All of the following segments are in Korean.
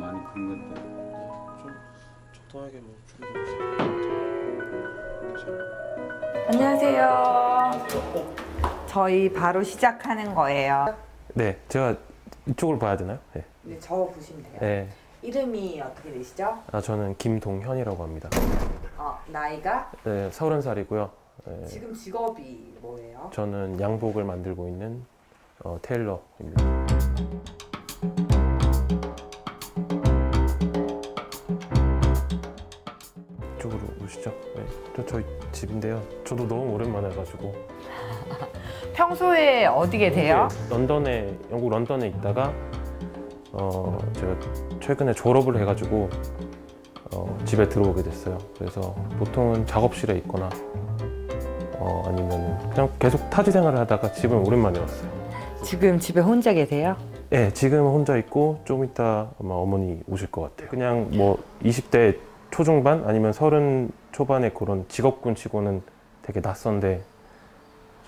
많이 큰 건데 좀 적당하게 뭐 줄이고. 안녕하세요. 저희 바로 시작하는 거예요. 네, 제가 이쪽을 봐야 되나요? 네. 네, 저 보시면 돼요. 네. 이름이 어떻게 되시죠? 저는 김동현이라고 합니다. 나이가? 네, 30살이고요. 네, 지금 직업이 뭐예요? 저는 양복을 만들고 있는 테일러입니다. 이쪽으로 오시죠. 네, 저희 집인데요. 저도 너무 오랜만에 와가지고. 평소에 어디 계세요? 영국 런던에 있다가 제가 최근에 졸업을 해가지고 집에 들어오게 됐어요. 그래서 보통은 작업실에 있거나 아니면 그냥 계속 타지 생활을 하다가 집은 오랜만에 왔어요. 지금 집에 혼자 계세요? 네, 지금 혼자 있고 좀 이따 아마 어머니 오실 것 같아요. 그냥 뭐 20대 초중반 아니면 30 초반의 그런 직업군 치고는 되게 낯선데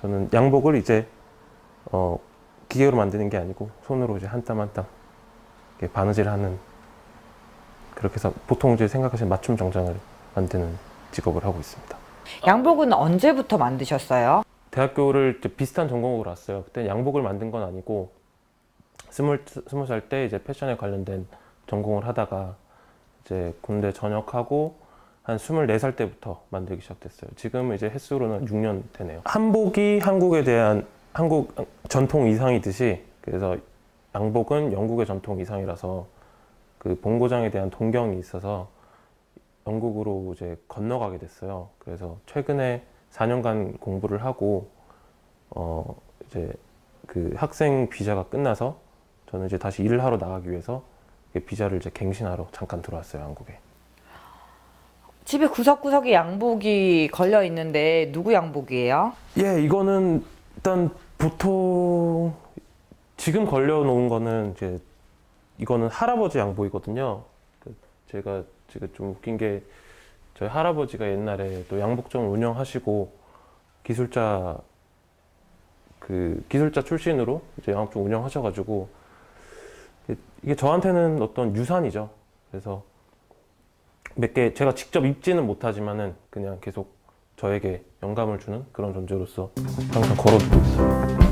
저는 양복을 이제 기계로 만드는 게 아니고 손으로 이제 한 땀 한 땀 바느질하는, 그렇게 해서 보통 이제 생각하시는 맞춤 정장을 만드는 직업을 하고 있습니다. 양복은 언제부터 만드셨어요? 대학교를 이제 비슷한 전공으로 왔어요. 그때 양복을 만든 건 아니고 스무 살 때 이제 패션에 관련된 전공을 하다가 이제 군대 전역하고 한 24살 때부터 만들기 시작됐어요. 지금 이제 횟수로는 6년 되네요. 한복이 한국에 대한 한국 전통 의상이듯이, 그래서 양복은 영국의 전통 의상이라서 그 본고장에 대한 동경이 있어서 영국으로 이제 건너가게 됐어요. 그래서 최근에 4년간 공부를 하고 이제 그 학생 비자가 끝나서 저는 이제 다시 일을 하러 나가기 위해서 비자를 이제 갱신하러 잠깐 들어왔어요, 한국에. 집에 구석구석에 양복이 걸려 있는데 누구 양복이에요? 예, 이거는 일단 보통 지금 걸려놓은 거는 이제 이거는 할아버지 양복이거든요. 제가 좀 웃긴 게 저희 할아버지가 옛날에 또 양복점을 운영하시고 기술자 출신으로 이제 양복점 운영하셔가지고 이게 저한테는 어떤 유산이죠. 그래서 몇 개 제가 직접 입지는 못하지만은 그냥 계속 저에게 영감을 주는 그런 존재로서 항상 걸어두고 있어요.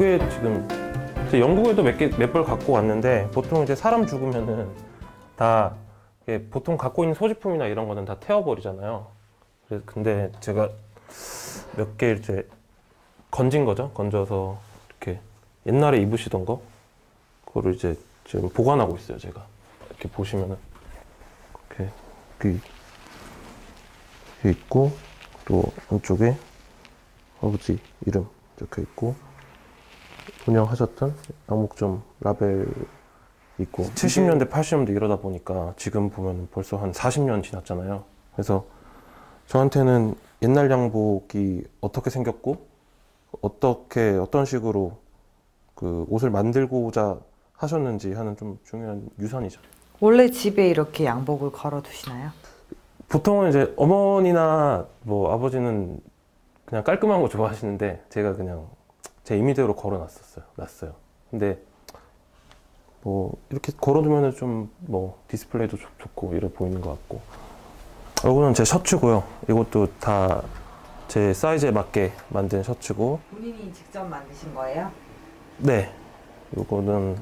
이게 지금 영국에도 몇 벌 갖고 왔는데 보통 이제 사람 죽으면은 다 보통 갖고 있는 소지품이나 이런 거는 다 태워버리잖아요. 그래서 근데 제가 몇 개 이제 건진 거죠. 건져서 이렇게 옛날에 입으시던 거 그거를 이제 지금 보관하고 있어요. 제가 이렇게 보시면은 이렇게 있고 또 안쪽에 아버지 이름 적혀 있고 운영하셨던 양복점 라벨 있고 70년대 80년대 이러다 보니까 지금 보면 벌써 한 40년 지났잖아요. 그래서 저한테는 옛날 양복이 어떻게 생겼고 어떤 식으로 그 옷을 만들고자 하셨는지 하는 좀 중요한 유산이죠. 원래 집에 이렇게 양복을 걸어 두시나요? 보통은 이제 어머니나 뭐 아버지는 그냥 깔끔한 거 좋아하시는데 제가 그냥 제 임의대로 놨어요. 근데 뭐 이렇게 걸어두면은 좀 뭐 디스플레이도 좋고 이래 보이는 것 같고. 이거는 제 셔츠고요. 이것도 다 제 사이즈에 맞게 만든 셔츠고. 본인이 직접 만드신 거예요? 네, 이거는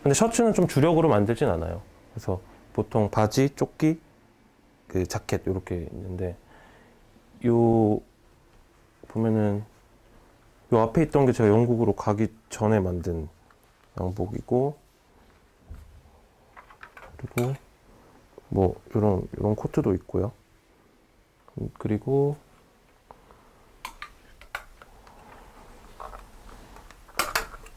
근데 셔츠는 좀 주력으로 만들진 않아요. 그래서 보통 바지, 조끼, 그 자켓 이렇게 있는데 요 보면은 요 앞에 있던 게 제가 영국으로 가기 전에 만든 양복이고, 그리고 뭐 이런 코트도 있고요. 그리고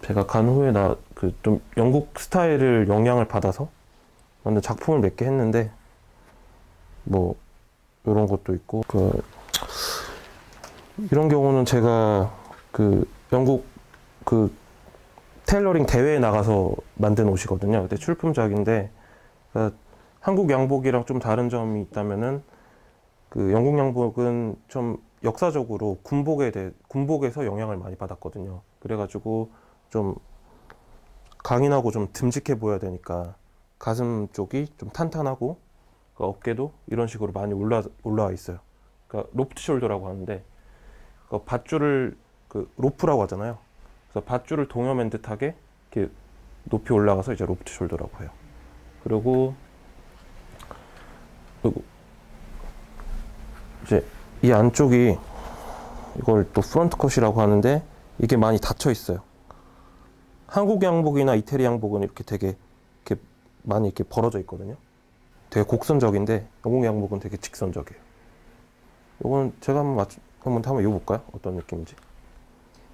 제가 간 후에 나 그 좀 영국 스타일을 영향을 받아서 만든 작품을 몇 개 했는데 뭐 이런 것도 있고, 그 이런 경우는 제가 그 영국 그 테일러링 대회에 나가서 만든 옷이거든요. 그때 출품작인데, 그러니까 한국 양복이랑 좀 다른 점이 있다면은 그 영국 양복은 좀 역사적으로 군복에서 영향을 많이 받았거든요. 그래가지고 좀 강인하고 좀 듬직해 보여야 되니까 가슴 쪽이 좀 탄탄하고 그 어깨도 이런 식으로 많이 올라와 있어요. 그러니까 로프트 숄더라고 하는데, 그 밧줄을 그 로프라고 하잖아요. 그래서 밧줄을 동여맨 듯하게 이렇게 높이 올라가서 이제 로프트 숄더라고 해요. 그리고 이제 이 안쪽이 이걸 또 프런트 컷이라고 하는데 이게 많이 닫혀 있어요. 한국 양복이나 이태리 양복은 이렇게 되게 이렇게 많이 이렇게 벌어져 있거든요. 되게 곡선적인데 영국 양복은 되게 직선적이에요. 이건 제가 한번 입어볼까요? 어떤 느낌인지.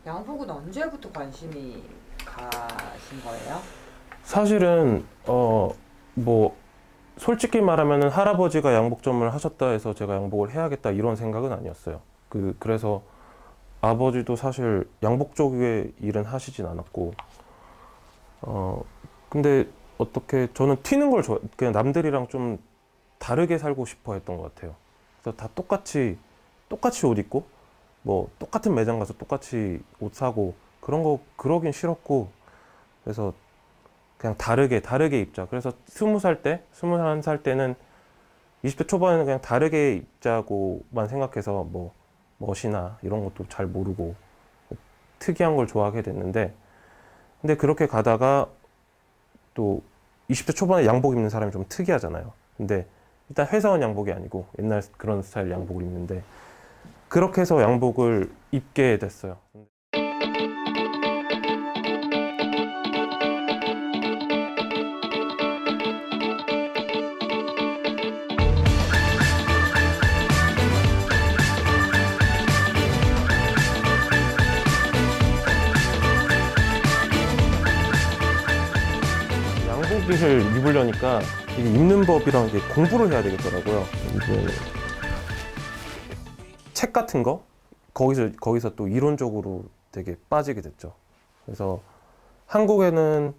양복은 언제부터 관심이 가신 거예요? 사실은 뭐 솔직히 말하면은 할아버지가 양복점을 하셨다 해서 제가 양복을 해야겠다 이런 생각은 아니었어요. 그래서 아버지도 사실 양복 쪽의 일은 하시진 않았고, 근데 어떻게 저는 튀는 걸 그냥 남들이랑 좀 다르게 살고 싶어 했던 것 같아요. 그래서 다 똑같이 옷 입고 뭐 똑같은 매장 가서 똑같이 옷 사고 그런 거 그러긴 싫었고, 그래서 그냥 다르게 입자. 그래서 21살 때는 20대 초반에는 그냥 다르게 입자고만 생각해서 뭐 멋이나 이런 것도 잘 모르고 특이한 걸 좋아하게 됐는데, 근데 그렇게 가다가 또 20대 초반에 양복 입는 사람이 좀 특이하잖아요. 근데 일단 회사원 양복이 아니고 옛날 그런 스타일 양복을 입는데, 그렇게 해서 양복을 입게 됐어요. 양복을 입으려니까 이게 입는 법이랑 이게 공부를 해야 되겠더라고요. 이게 책 같은 거 거기서 또 이론적으로 되게 빠지게 됐죠. 그래서 한국에는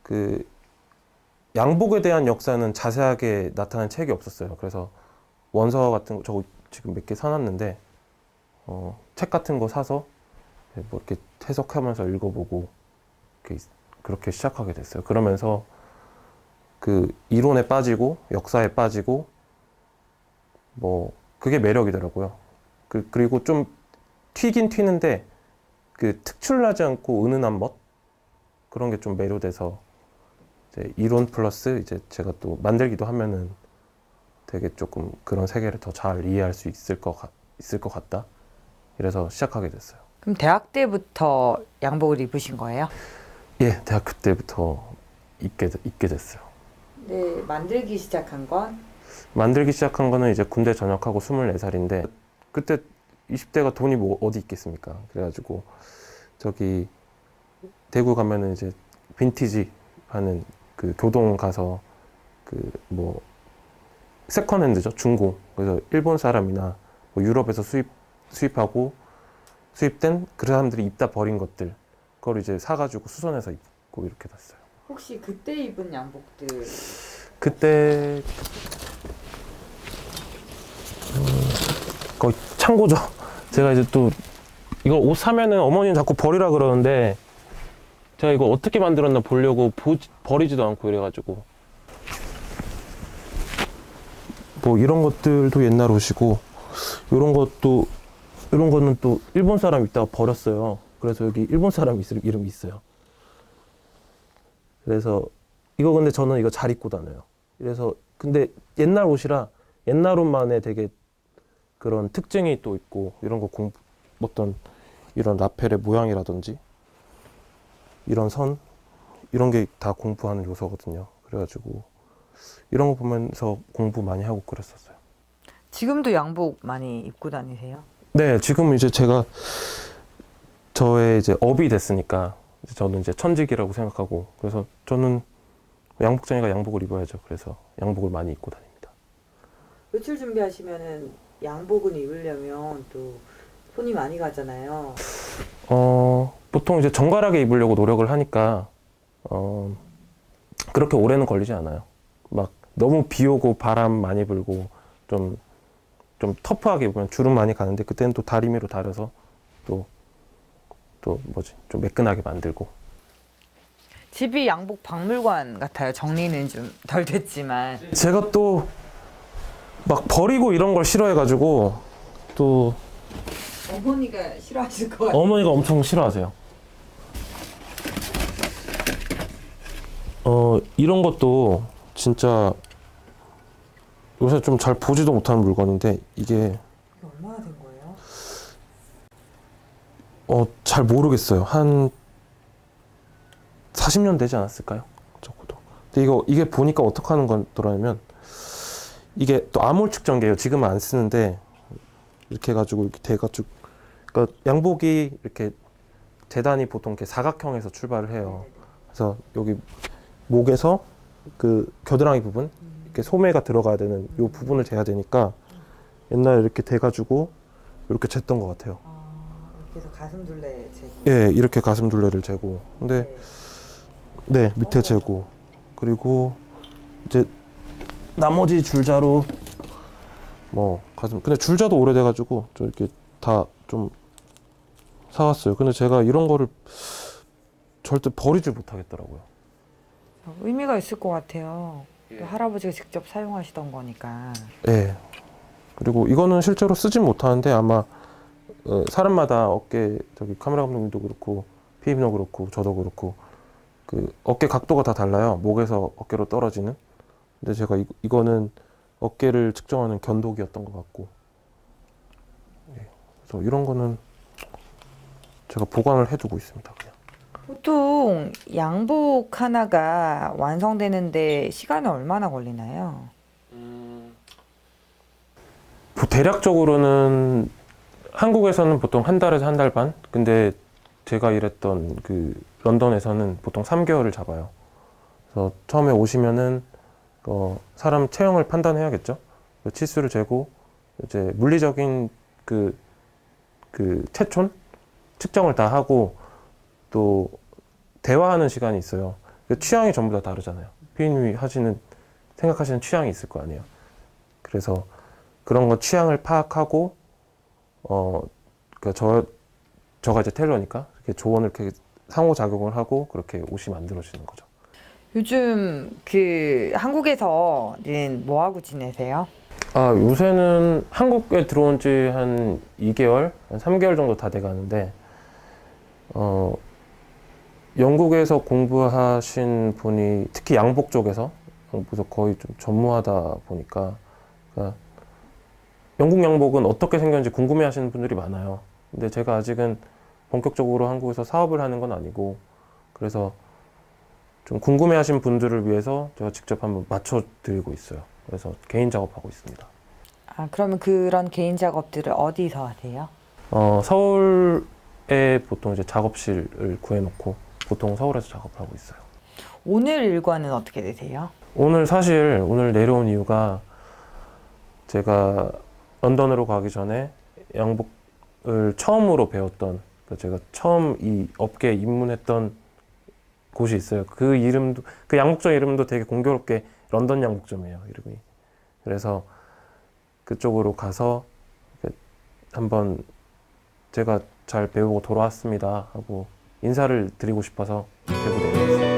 그 양복에 대한 역사는 자세하게 나타난 책이 없었어요. 그래서 원서 같은 거 저 지금 몇 개 사놨는데 책 같은 거 사서 뭐 이렇게 해석하면서 읽어보고 그렇게 시작하게 됐어요. 그러면서 그 이론에 빠지고 역사에 빠지고 뭐 그게 매력이더라고요. 그리고 좀 튀긴 튀는데 그 특출나지 않고 은은한 멋, 그런 게 좀 매료돼서 이제 이론 플러스 이제 제가 또 만들기도 하면은 되게 조금 그런 세계를 더 잘 이해할 수 있을 것 같다. 이래서 시작하게 됐어요. 그럼 대학 때부터 양복을 입으신 거예요? 예, 대학교 때부터 입게 됐어요. 네, 만들기 시작한 건? 만들기 시작한 거는 이제 군대 전역하고 24살인데, 그때 20대가 돈이 뭐 어디 있겠습니까? 그래가지고 저기 대구 가면은 이제 빈티지 하는 그 교동 가서 그 뭐 세컨핸드죠, 중고. 그래서 일본 사람이나 뭐 유럽에서 수입하고 수입된 그 사람들이 입다 버린 것들, 그걸 이제 사가지고 수선해서 입고 이렇게 됐어요. 혹시 그때 입은 양복들? 그때 거의 창고죠. 제가 이제 또 이거 옷 사면은 어머니는 자꾸 버리라 그러는데 제가 이거 어떻게 만들었나 보려고 버리지도 않고 이래가지고, 뭐 이런 것들도 옛날 옷이고, 이런 거는 또 일본 사람 입다가 버렸어요. 그래서 여기 일본 사람 이름이 있어요. 그래서 이거 근데 저는 이거 잘 입고 다녀요. 그래서 근데 옛날 옷이라 옛날 옷만의 되게 그런 특징이 또 있고 이런 거 어떤 이런 라펠의 모양이라든지 이런 선 이런 게 다 공부하는 요소거든요. 그래가지고 이런 거 보면서 공부 많이 하고 그랬었어요. 지금도 양복 많이 입고 다니세요? 네, 지금 이제 제가 저의 이제 업이 됐으니까 저는 이제 천직이라고 생각하고 그래서 저는 양복장이가 양복을 입어야죠. 그래서 양복을 많이 입고 다닙니다. 외출 준비하시면은 양복은 입으려면 또 손이 많이 가잖아요. 보통 이제 정갈하게 입으려고 노력을 하니까 그렇게 오래는 걸리지 않아요. 막 너무 비 오고 바람 많이 불고 좀 터프하게 입으면 주름 많이 가는데 그때는 또 다리미로 다려서 또 좀 매끈하게 만들고. 집이 양복 박물관 같아요. 정리는 좀 덜 됐지만. 제가 또 막 버리고 이런 걸 싫어해가지고 또 어머니가 싫어하실 것 같아요. 어머니가 엄청 싫어하세요. 이런 것도 진짜 요새 좀 잘 보지도 못하는 물건인데 이게 이게 얼마나 된 거예요? 잘 모르겠어요. 한 40년 되지 않았을까요? 적어도. 근데 이게 보니까 어떻게 하는 거더라면 이게 또 암홀 측정기예요. 지금은 안 쓰는데 이렇게 해가지고 이렇게 돼가지고 그러니까 양복이 이렇게 재단이 보통 이렇게 사각형에서 출발을 해요. 그래서 여기 목에서 그 겨드랑이 부분 이렇게 소매가 들어가야 되는 이 부분을 재야 되니까 옛날에 이렇게 돼가지고 이렇게 쟀던 것 같아요. 이렇게 해서 가슴 둘레 재고. 예, 이렇게 가슴 둘레를 재고. 근데 네, 밑에 재고. 그리고 이제 나머지 줄자로 뭐 가슴. 근데 줄자도 오래돼가지고 좀 이렇게 다 좀 사왔어요. 근데 제가 이런 거를 절대 버리질 못하겠더라고요. 의미가 있을 것 같아요. 또 할아버지가 직접 사용하시던 거니까. 예. 그리고 이거는 실제로 쓰진 못하는데 아마 사람마다 저기 카메라 감독님도 그렇고 피디도 그렇고 저도 그렇고 그 어깨 각도가 다 달라요. 목에서 어깨로 떨어지는. 근데 제가 이거는 어깨를 측정하는 견도기였던 것 같고. 예. 그래서 이런 거는 제가 보관을 해두고 있습니다. 그냥. 보통 양복 하나가 완성되는데 시간은 얼마나 걸리나요? 대략적으로는 한국에서는 보통 한 달에서 한 달 반. 근데 제가 일했던 그 런던에서는 보통 3개월을 잡아요. 그래서 처음에 오시면은 사람 체형을 판단해야겠죠. 치수를 재고 이제 물리적인 그 체촌 측정을 다 하고 또 대화하는 시간이 있어요. 취향이 전부 다 다르잖아요. 피디님이 생각하시는 취향이 있을 거 아니에요. 그래서 그런 거 취향을 파악하고 저가 이제 테일러니까 이렇게 조언을 이렇게 상호작용을 하고 그렇게 옷이 만들어지는 거죠. 요즘 한국에서는 뭐 하고 지내세요? 요새는 한국에 들어온 지 한 2개월, 한 3개월 정도 다 돼가는데 영국에서 공부하신 분이 특히 양복 쪽에서 거의 좀 전무하다 보니까 그러니까 영국 양복은 어떻게 생겼는지 궁금해하시는 분들이 많아요. 근데 제가 아직은 본격적으로 한국에서 사업을 하는 건 아니고 그래서 좀 궁금해하신 분들을 위해서 제가 직접 한번 맞춰드리고 있어요. 그래서 개인 작업하고 있습니다. 그러면 그런 개인 작업들을 어디서 하세요? 서울에 보통 이제 작업실을 구해놓고 보통 서울에서 작업을 하고 있어요. 오늘 일과는 어떻게 되세요? 오늘 내려온 이유가 제가 런던으로 가기 전에 양복을 처음으로 배웠던 그러니까 제가 처음 이 업계에 입문했던 곳이 있어요. 그 양복점 이름도 되게 공교롭게 런던 양복점이에요, 이름이. 그래서 그쪽으로 가서 한번 제가 잘 배우고 돌아왔습니다 하고 인사를 드리고 싶어서 대구 내려왔어요.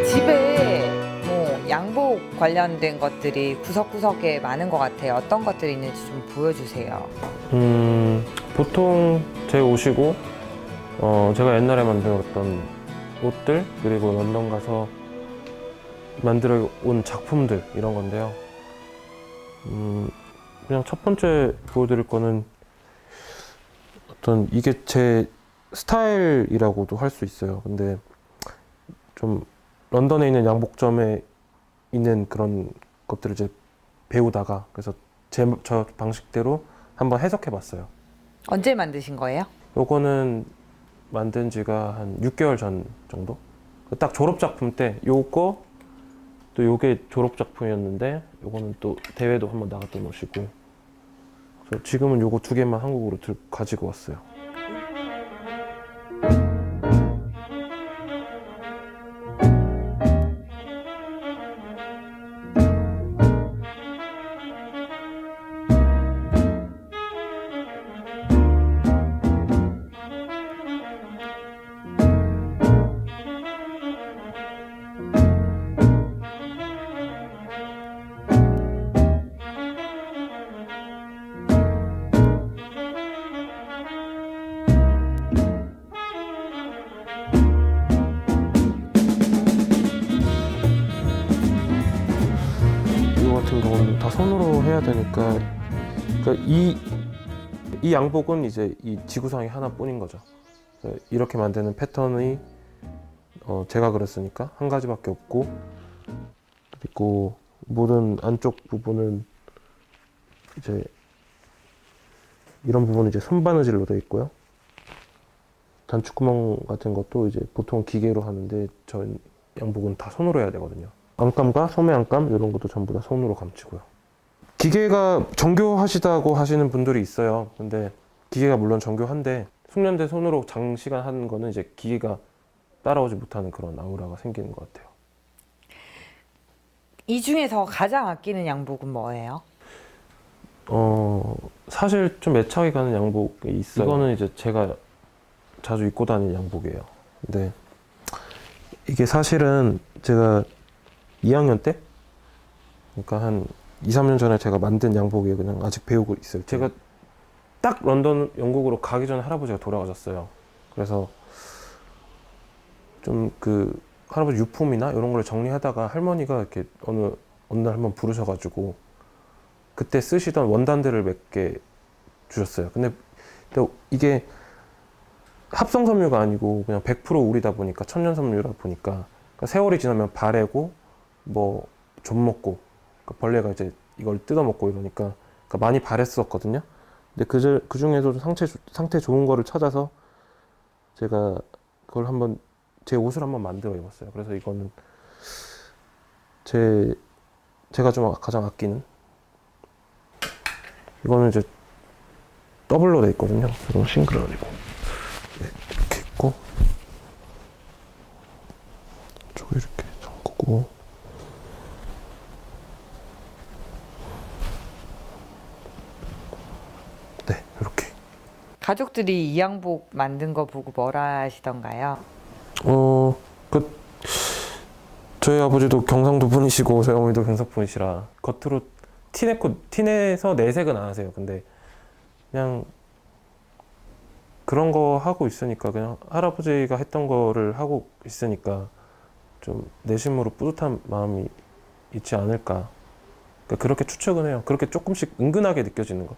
집에 뭐 양복 관련된 것들이 구석구석에 많은 것 같아요. 어떤 것들이 있는지 좀 보여주세요. 보통 제 옷이고 제가 옛날에 만들었던 옷들 그리고 런던 가서 만들어 온 작품들 이런 건데요. 그냥 첫 번째 보여드릴 거는 어떤 이게 제 스타일이라고도 할 수 있어요. 근데 좀 런던에 있는 양복점에 있는 그런 것들을 이제 배우다가 그래서 저 방식대로 한번 해석해 봤어요. 언제 만드신 거예요? 요거는 만든 지가 한 6개월 전 정도? 딱 졸업 작품 때 요거 또 요게 졸업 작품이었는데 요거는 또 대회도 한번 나갔던 옷이고 그래서 지금은 요거 두 개만 한국으로 가지고 왔어요. 이거 같은 경우는 다 손으로 해야 되니까 그러니까 이 양복은 이제 이 지구상에 하나뿐인 거죠. 이렇게 만드는 패턴이 제가 그렸으니까 한 가지밖에 없고 그리고 모든 안쪽 부분은 이제 이런 부분은 이제 손바느질로 되어 있고요. 단추구멍 같은 것도 이제 보통 기계로 하는데 전 양복은 다 손으로 해야 되거든요. 안감과 소매 안감 이런 것도 전부 다 손으로 감추고요. 기계가 정교하시다고 하시는 분들이 있어요. 근데 기계가 물론 정교한데 숙련된 손으로 장시간 하는 거는 이제 기계가 따라오지 못하는 그런 아우라가 생기는 것 같아요. 이 중에서 가장 아끼는 양복은 뭐예요? 사실 좀 애착이 가는 양복이 있어요. 이거는 이제 제가 자주 입고 다니는 양복이에요. 근데 이게 사실은 제가 2학년 때? 그러니까 한 2, 3년 전에 제가 만든 양복이에요. 그냥 아직 배우고 있을 때. 제가 딱 런던 영국으로 가기 전에 할아버지가 돌아가셨어요. 그래서 좀 그 할아버지 유품이나 이런 걸 정리하다가 할머니가 이렇게 어느 날 한번 부르셔가지고 그때 쓰시던 원단들을 몇 개 주셨어요. 근데 이게 합성 섬유가 아니고 그냥 100% 우리다 보니까 천연 섬유라 보니까 그러니까 세월이 지나면 바래고 뭐 좀 먹고 그러니까 벌레가 이제 이걸 뜯어먹고 이러니까 그러니까 많이 바랬었거든요. 근데 그 중에서도 상태 좋은 거를 찾아서 제가 그걸 한번 제 옷을 한번 만들어 입었어요. 그래서 이거는 제가 좀 가장 아끼는 이거는 이제 더블로 돼 있거든요. 이건 싱글은 아니고 네, 이렇게 있고 이쪽에 이렇게 잠그고 네 이렇게. 가족들이 이 양복 만든 거 보고 뭐라 하시던가요? 저희 아버지도 경상도 분이시고 저희 어머니도 경상 분이시라 겉으로 티내서 내색은 안 하세요. 근데 그냥 그런 거 하고 있으니까 그냥 할아버지가 했던 거를 하고 있으니까 좀 내심으로 뿌듯한 마음이 있지 않을까. 그러니까 그렇게 추측은 해요. 그렇게 조금씩 은근하게 느껴지는 거.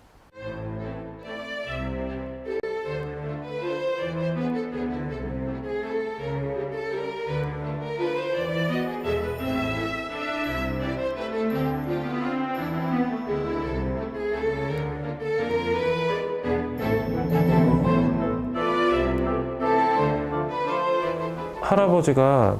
할아버지가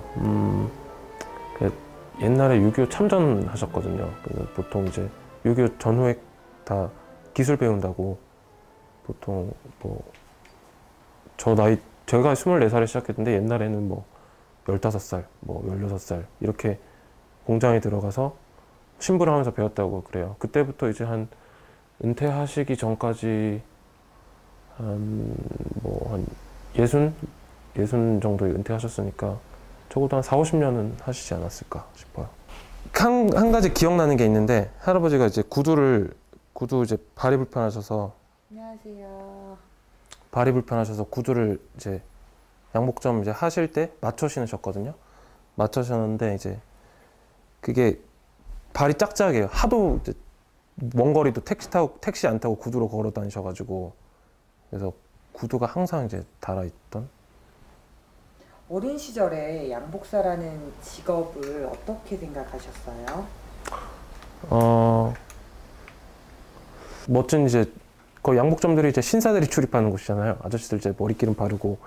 옛날에 6.25 참전하셨거든요. 보통 이제 6.25 전후에 다 기술 배운다고 보통 뭐 제가 24살에 시작했는데 옛날에는 뭐 15살, 뭐 16살 이렇게 공장에 들어가서 신부를 하면서 배웠다고 그래요. 그때부터 이제 한 은퇴하시기 전까지 한 60 정도에 은퇴하셨으니까 적어도 한 4, 50년은 하시지 않았을까 싶어요. 한 가지 기억나는 게 있는데 할아버지가 이제 구두 이제 발이 불편하셔서 안녕하세요. 발이 불편하셔서 구두를 이제 양복점 이제 하실 때 맞춰 신으셨거든요. 맞춰 신었는데 이제 그게 발이 짝짝해요. 하도 이제 먼 거리도 택시 안 타고 구두로 걸어 다니셔가지고 그래서 구두가 항상 이제 달아있던. 어린 시절에 양복사라는 직업을 어떻게 생각하셨어요? 멋진 이제 거의 양복점들이 이제 신사들이 출입하는 곳이잖아요. 아저씨들 이제 머리기름 바르고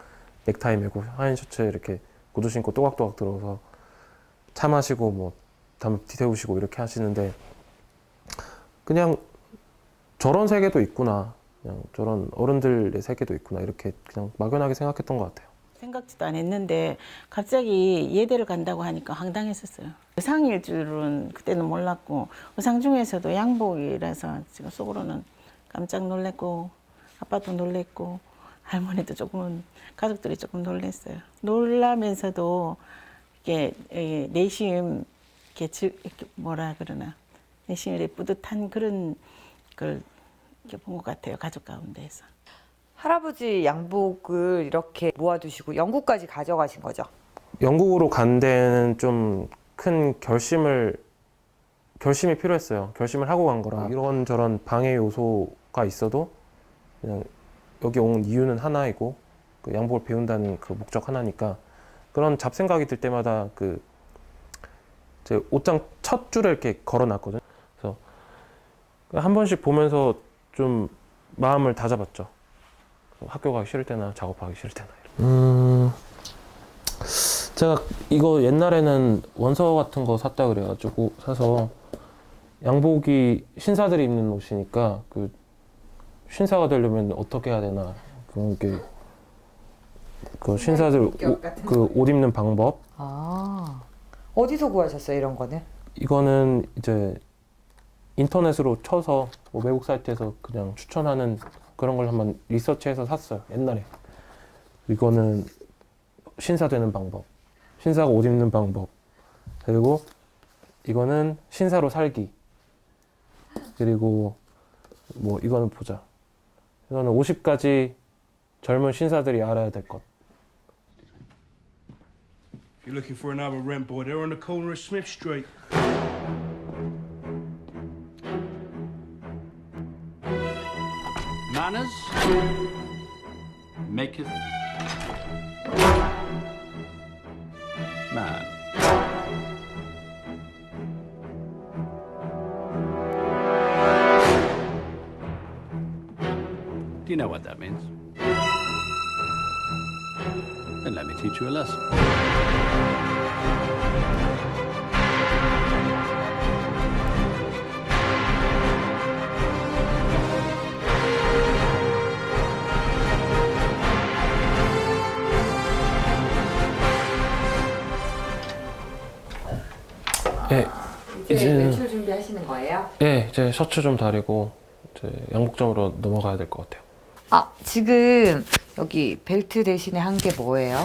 넥타이 메고 하얀 셔츠에 이렇게 구두 신고 또각또각 들어서 차 마시고 뭐 담배 태우시고 이렇게 하시는데 그냥 저런 세계도 있구나. 그냥 저런 어른들의 세계도 있구나. 이렇게 그냥 막연하게 생각했던 것 같아요. 생각지도 안 했는데 갑자기 예대를 간다고 하니까 황당했었어요. 의상일 줄은 그때는 몰랐고 의상 중에서도 양복이라서 지금 속으로는 깜짝 놀랐고 아빠도 놀랬고 할머니도 조금은 가족들이 조금 놀랐어요. 놀라면서도 이게 내심 이렇게 뭐라 그러나 내심이 뿌듯한 그런 걸 본 것 같아요. 가족 가운데에서. 할아버지 양복을 이렇게 모아두시고 영국까지 가져가신 거죠? 영국으로 간 데는 좀 큰 결심이 필요했어요. 결심을 하고 간 거라 이런저런 방해 요소가 있어도 그냥 여기 온 이유는 하나이고 그 양복을 배운다는 그 목적 하나니까 그런 잡생각이 들 때마다 그 제 옷장 첫 줄에 이렇게 걸어놨거든요. 그래서 한 번씩 보면서 좀 마음을 다잡았죠. 학교 가기 싫을 때나 작업하기 싫을 때나. 제가 이거 옛날에는 원서 같은 거 샀다 그래가지고 사서 양복이 신사들이 입는 옷이니까 그 신사가 되려면 어떻게 해야 되나 그런 게 그 신사들 그 옷 입는 방법. 아, 어디서 구하셨어요, 이런 거는? 이거는 이제 인터넷으로 쳐서 뭐 외국 사이트에서 그냥 추천하는 그런 걸 한번 리서치해서 샀어요. 옛날에. 이거는 신사 되는 방법, 신사가 옷 입는 방법, 그리고 이거는 신사로 살기, 그리고 뭐 이거는 보자. 이거는 50가지 젊은 신사들이 알아야 될 것. If you're looking for another rent boy, they're on the corner of Smith Street. Manners maketh man. Do you know what that means? Then let me teach you a lesson. 예, 이제 매출 준비하시는 거예요? 예, 이제 셔츠 좀 다리고 이제 양복점으로 넘어가야 될 것 같아요. 아, 지금 여기 벨트 대신에 한 게 뭐예요?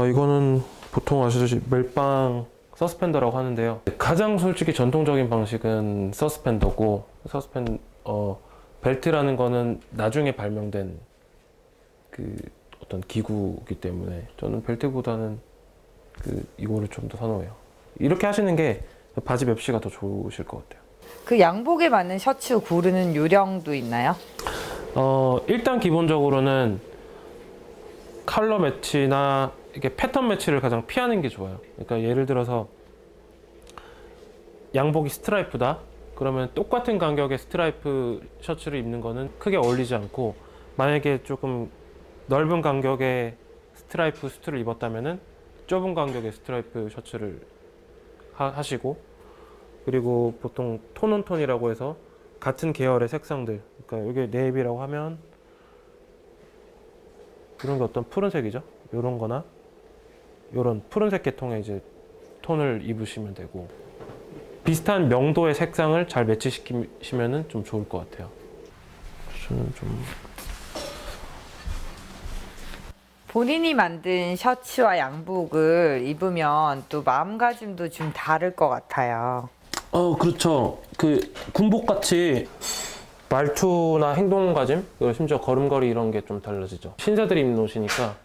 이거는 보통 아시듯이 멜빵 서스펜더라고 하는데요. 가장 솔직히 전통적인 방식은 서스펜더고 벨트라는 거는 나중에 발명된 그 어떤 기구이기 때문에 저는 벨트보다는 이거를 좀 더 선호해요. 이렇게 하시는 게 바지 맵시가 더 좋으실 것 같아요. 그 양복에 맞는 셔츠 고르는 요령도 있나요? 일단 기본적으로는 컬러 매치나 이게 패턴 매치를 가장 피하는 게 좋아요. 그러니까 예를 들어서 양복이 스트라이프다? 그러면 똑같은 간격의 스트라이프 셔츠를 입는 거는 크게 어울리지 않고, 만약에 조금 넓은 간격의 스트라이프 수트를 입었다면은 좁은 간격의 스트라이프 셔츠를 하시고, 그리고 보통 톤온톤이라고 해서 같은 계열의 색상들, 그러니까 이게 네이비라고 하면 이런 게 어떤 푸른색이죠? 이런 거나 이런 푸른색 계통의 이제 톤을 입으시면 되고, 비슷한 명도의 색상을 잘 매치시키면은 좀 좋을 것 같아요. 저는 좀 본인이 만든 셔츠와 양복을 입으면 또 마음가짐도 좀 다를 것 같아요. 그렇죠. 그 군복 같이 말투나 행동가짐, 그리고 심지어 걸음걸이 이런 게 좀 달라지죠. 신사들이 입는 옷이니까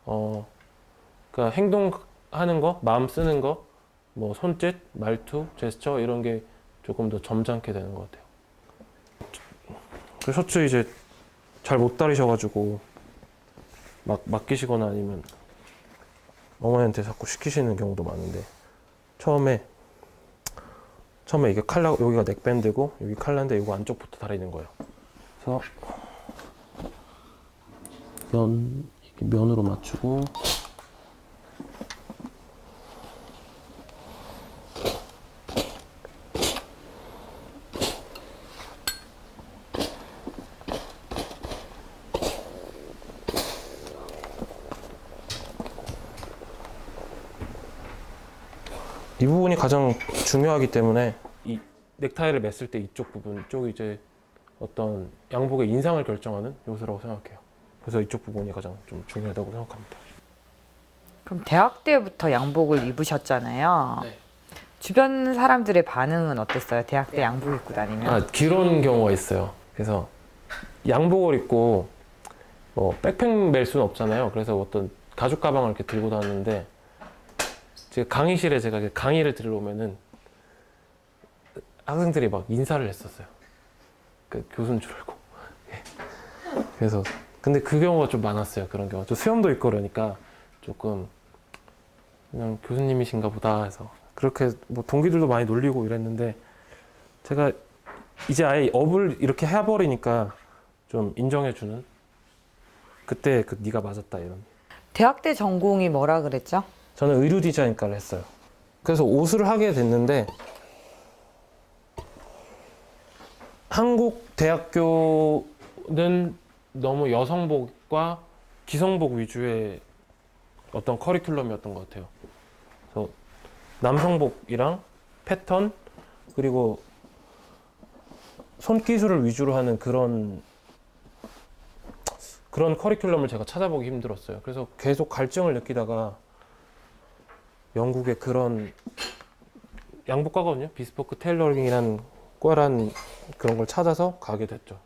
그러니까 행동하는 거, 마음 쓰는 거, 뭐 손짓, 말투, 제스처 이런 게 조금 더 점잖게 되는 것 같아요. 그 셔츠 이제 잘 못 다리셔가지고 막 맡기시거나 아니면 어머니한테 자꾸 시키시는 경우도 많은데 처음에 이게 칼라, 여기가 넥밴드고 여기 칼라인데 이거 안쪽부터 다리는 거예요. 그래서 이렇게 면으로 맞추고 이 부분이 가장 중요하기 때문에 이 넥타이를 맸을 때 이쪽 부분 쪽이 이제 어떤 양복의 인상을 결정하는 요소라고 생각해요. 그래서 이쪽 부분이 가장 좀 중요하다고 생각합니다. 그럼 대학 때부터 양복을 입으셨잖아요. 네. 주변 사람들의 반응은 어땠어요? 대학 때 양복 입고 다니면? 그런 경우가 있어요. 그래서 양복을 입고 뭐 백팩 멜 수는 없잖아요. 그래서 어떤 가죽 가방을 이렇게 들고 다니는데 제가 강의실에 제가 강의를 들어오면은 학생들이 막 인사를 했었어요. 그 교수인 줄 알고. 그래서 근데 그 경우가 좀 많았어요. 그런 경우. 저 수염도 있고 그러니까 조금 그냥 교수님이신가 보다 해서 그렇게 뭐 동기들도 많이 놀리고 이랬는데 제가 이제 아예 업을 이렇게 해버리니까 좀 인정해주는 그때 그 네가 맞았다 이런. 대학 때 전공이 뭐라 그랬죠? 저는 의류 디자인과를 했어요. 그래서 옷을 하게 됐는데 한국 대학교는 너무 여성복과 기성복 위주의 어떤 커리큘럼이었던 것 같아요. 그래서 남성복이랑 패턴 그리고 손기술을 위주로 하는 그런 커리큘럼을 제가 찾아보기 힘들었어요. 그래서 계속 갈증을 느끼다가 영국의 그런 양복과거든요. 비스포크 테일러링이라는 과란 그런 걸 찾아서 가게 됐죠.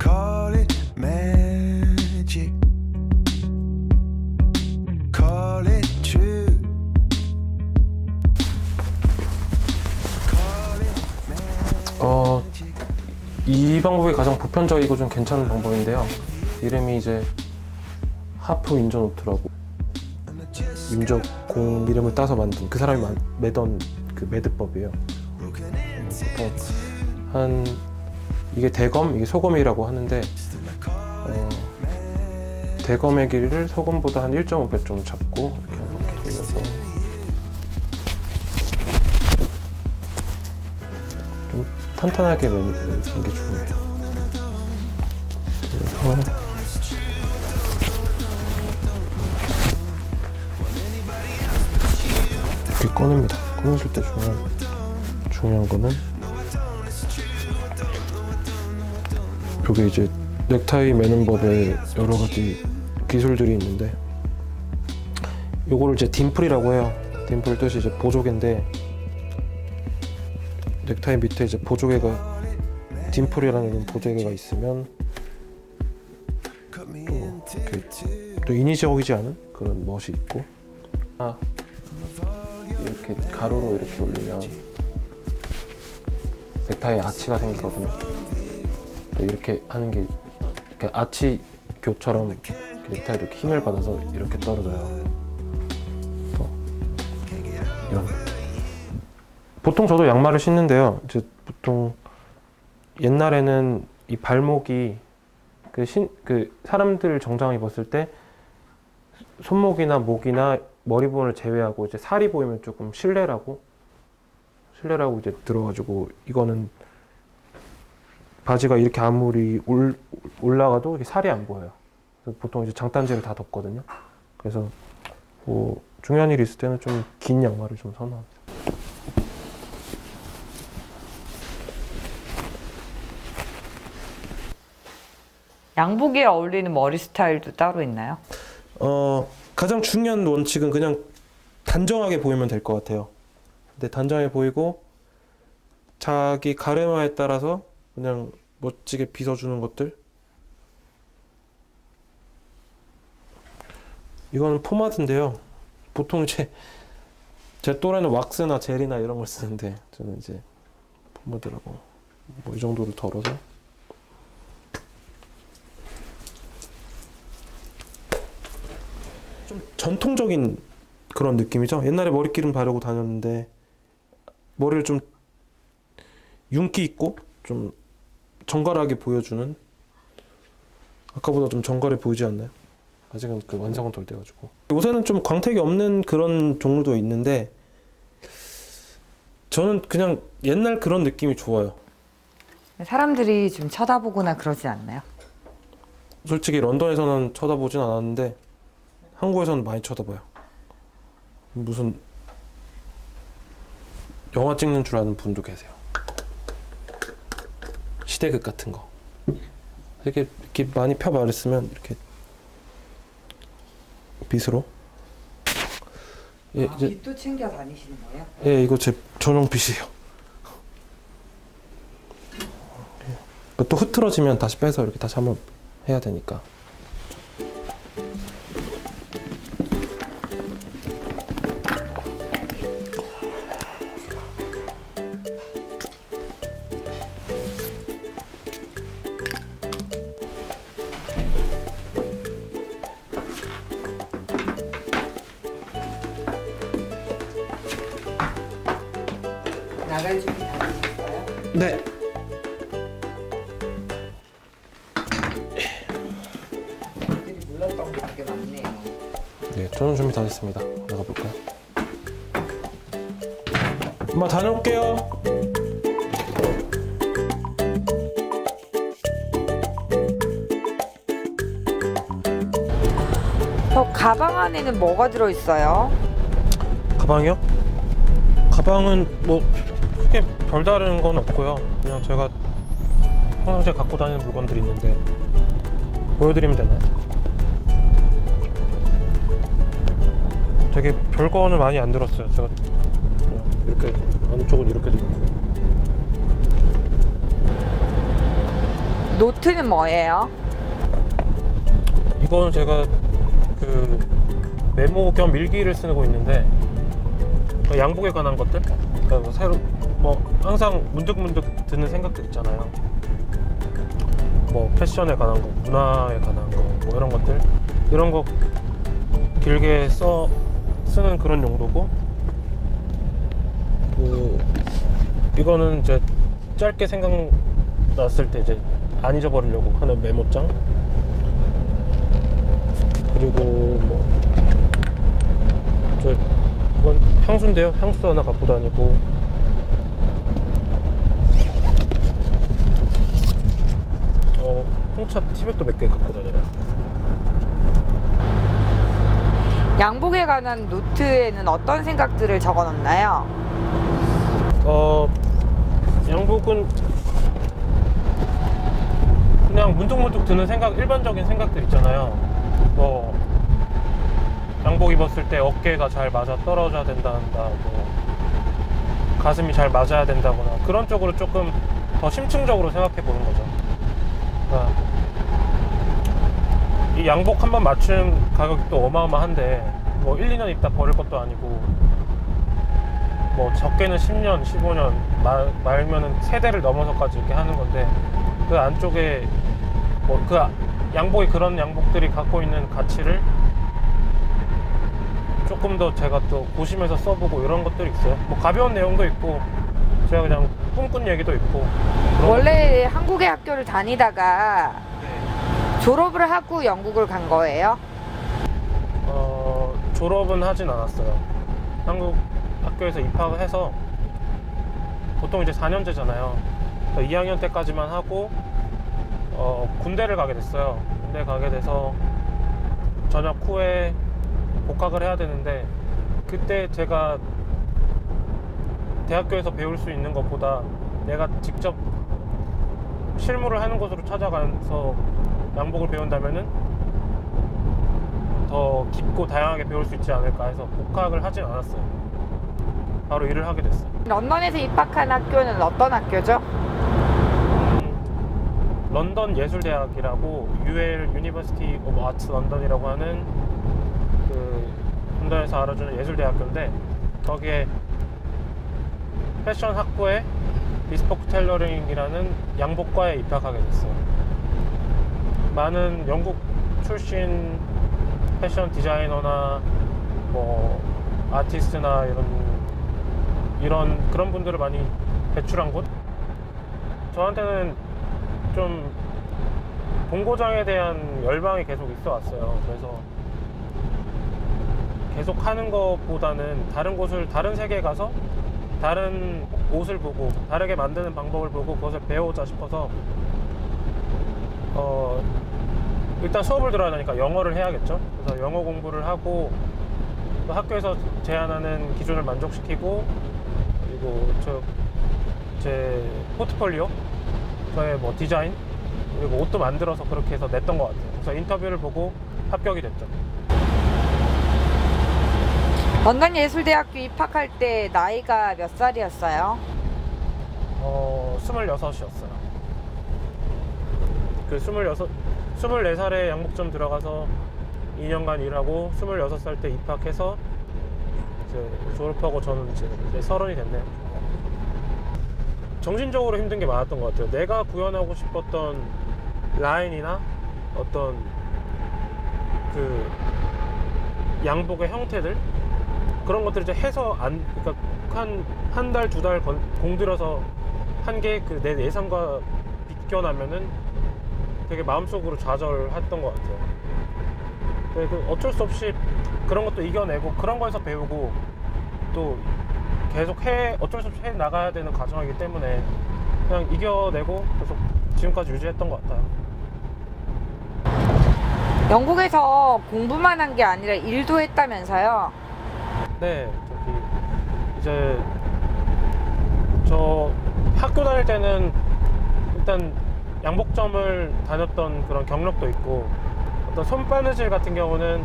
Call it magic. Call it true. Call it magic. 이 방법이 가장 보편적이고 좀 괜찮은 방법인데요. 이름이 이제 하프 윈저노트라고 민족공 이름을 따서 만든 그 사람이 매던 그 매듭법이에요. 이게 대검, 이게 소검이라고 하는데 대검의 길이를 소검보다 한 1.5배 정도 잡고 이렇게 돌려서 좀 탄탄하게 매는 게 중요해요. 그래서 이렇게 꺼냅니다. 꺼냈을 때 중요한 거는 여기 이제 넥타이 매는 법에 여러 가지 기술들이 있는데 요거를 이제 딤플이라고 해요. 딤플 뜻이 이제 보조개인데 넥타이 밑에 이제 보조개가 딤플이라는 보조개가 있으면 또 인위적이지 않은 그런 멋이 있고 이렇게 가로로 이렇게 올리면 넥타이에 아치가 생기거든요. 이렇게 하는 게 이렇게 아치 교처럼 넥타이 이렇게 힘을 받아서 이렇게 떨어져요. 이런. 보통 저도 양말을 신는데요. 이제 보통 옛날에는 이 발목이 그 사람들 정장 입었을 때 손목이나 목이나 머리 부분을 제외하고 이제 살이 보이면 조금 실내라고 이제 들어가지고 이거는 바지가 이렇게 아무리 올라가도 이렇게 살이 안 보여요. 그래서 보통 이제 장단지를 다 덮거든요. 그래서 뭐 중요한 일이 있을 때는 좀 긴 양말을 좀 선호합니다. 양복에 어울리는 머리 스타일도 따로 있나요? 가장 중요한 원칙은 그냥 단정하게 보이면 될 것 같아요. 근데 단정하게 보이고 자기 가르마에 따라서 그냥 멋지게 빗어주는 것들. 이거는 포마드인데요. 보통 제 또래는 왁스나 젤이나 이런 걸 쓰는데 저는 이제 포마드라고 뭐 이 정도로 덜어서 좀 전통적인 그런 느낌이죠. 옛날에 머리기름 바르고 다녔는데 머리를 좀 윤기 있고 좀 정갈하게 보여주는, 아까보다 좀 정갈해 보이지 않나요? 아직은 그 완성은 덜 돼가지고. 요새는 좀 광택이 없는 그런 종류도 있는데 저는 그냥 옛날 그런 느낌이 좋아요. 사람들이 좀 쳐다보거나 그러지 않나요? 솔직히 런던에서는 쳐다보진 않았는데 한국에서는 많이 쳐다봐요. 무슨 영화 찍는 줄 아는 분도 계세요. 시대극 같은 거 이렇게 많이 펴 바르으면 이렇게 빗으로. 예, 이제 빗도 챙겨 다니시는 거예요? 예, 이거 제 전용 빗이에요. 또 흐트러지면 다시 빼서 이렇게 다시 한번 해야 되니까. 나갈 준비 다 되셨어요? 네. 분들이 몰랐던 게 되게 많네요. 네, 저는 준비 다 됐습니다. 나가볼까요? 엄마 다녀올게요. 저 가방 안에는 뭐가 들어있어요? 가방이요? 가방은 뭐 크게 별다른 건 없고요. 그냥 제가 평상시에 갖고 다니는 물건들이 있는데 보여드리면 되나요? 되게 별거는 많이 안 들었어요. 제가 그냥 이렇게 안쪽은 이렇게 돼 있고. 노트는 뭐예요? 이건 제가 그 메모 겸 일기를 쓰고 있는데 양복에 관한 것들, 그러니까 뭐 새로 뭐 항상 문득문득 드는 생각들 있잖아요. 뭐 패션에 관한 거, 문화에 관한 거, 뭐 이런 것들, 이런 거 길게 쓰는 그런 용도고, 이거는 이제 짧게 생각났을 때 이제 안 잊어버리려고 하는 메모장. 그리고 뭐 이건 향수인데요. 향수 하나 갖고 다니고, 홍차 티백도 몇 개 갖고 다녀요. 양복에 관한 노트에는 어떤 생각들을 적어놓나요? 양복은 그냥 문득문득 드는 생각, 일반적인 생각들 있잖아요. 뭐 양복 입었을 때 어깨가 잘 맞아 떨어져야 된다거나, 뭐 가슴이 잘 맞아야 된다거나, 그런 쪽으로 조금 더 심층적으로 생각해 보는 거죠. 그러니까 이 양복 한 번 맞춘 가격이 또 어마어마한데 뭐 1, 2년 입다 버릴 것도 아니고, 뭐 적게는 10년, 15년 말면은 세대를 넘어서까지 이렇게 하는 건데, 그 안쪽에 뭐 그 양복이, 그런 양복들이 갖고 있는 가치를 조금 더 제가 또 고심해서 써보고 이런 것들이 있어요. 뭐 가벼운 내용도 있고, 제가 그냥 꿈꾼 얘기도 있고. 원래 한국의 학교를 다니다가 졸업을 하고 영국을 간 거예요? 졸업은 하진 않았어요. 한국 학교에서 입학을 해서 보통 이제 4년제잖아요. 2학년 때까지만 하고 군대를 가게 됐어요. 군대 가게 돼서 전역 후에 복학을 해야 되는데, 그때 제가 대학교에서 배울 수 있는 것보다 내가 직접 실무를 하는 곳으로 찾아가서 양복을 배운다면은 더 깊고 다양하게 배울 수 있지 않을까 해서 복학을 하진 않았어요. 바로 일을 하게 됐어요. 런던에서 입학한 학교는 어떤 학교죠? 런던 예술대학이라고 UL University of Arts London이라고 하는 그 런던에서 알아주는 예술대학교인데 거기에 패션 학부에 비스포크 텔러링이라는 양복과에 입학하게 됐어요. 많은 영국 출신 패션 디자이너나 뭐 아티스트나 이런 그런 분들을 많이 배출한 곳. 저한테는 좀 본고장에 대한 열망이 계속 있어 왔어요. 그래서 계속 하는 것보다는 다른 세계에 가서 다른 옷을 보고 다르게 만드는 방법을 보고 그것을 배우자 싶어서 일단 수업을 들어야 되니까 영어를 해야겠죠. 그래서 영어 공부를 하고 또 학교에서 제안하는 기준을 만족시키고 그리고 제 포트폴리오 저의 뭐 디자인 그리고 옷도 만들어서 그렇게 해서 냈던 것 같아요. 그래서 인터뷰를 보고 합격이 됐죠. 런던 예술대학교 입학할 때 나이가 몇 살이었어요? 26이었어요. 그 24살에 양복점 들어가서 2년간 일하고 26살 때 입학해서 이제 졸업하고 저는 이제 30이 됐네요. 정신적으로 힘든 게 많았던 것 같아요. 내가 구현하고 싶었던 라인이나 어떤 그 양복의 형태들 그런 것들을 이제 해서 그러니까 한 달, 두 달 공들여서 한 게 그 내 예상과 비껴나면은 되게 마음속으로 좌절했던 것 같아요. 그 어쩔 수 없이 그런 것도 이겨내고 그런 거에서 배우고 또 계속 어쩔 수 없이 해 나가야 되는 과정이기 때문에 그냥 이겨내고 계속 지금까지 유지했던 것 같아요. 영국에서 공부만 한 게 아니라 일도 했다면서요? 네, 이제 저 학교 다닐 때는 일단 양복점을 다녔던 그런 경력도 있고 어떤 손바느질 같은 경우는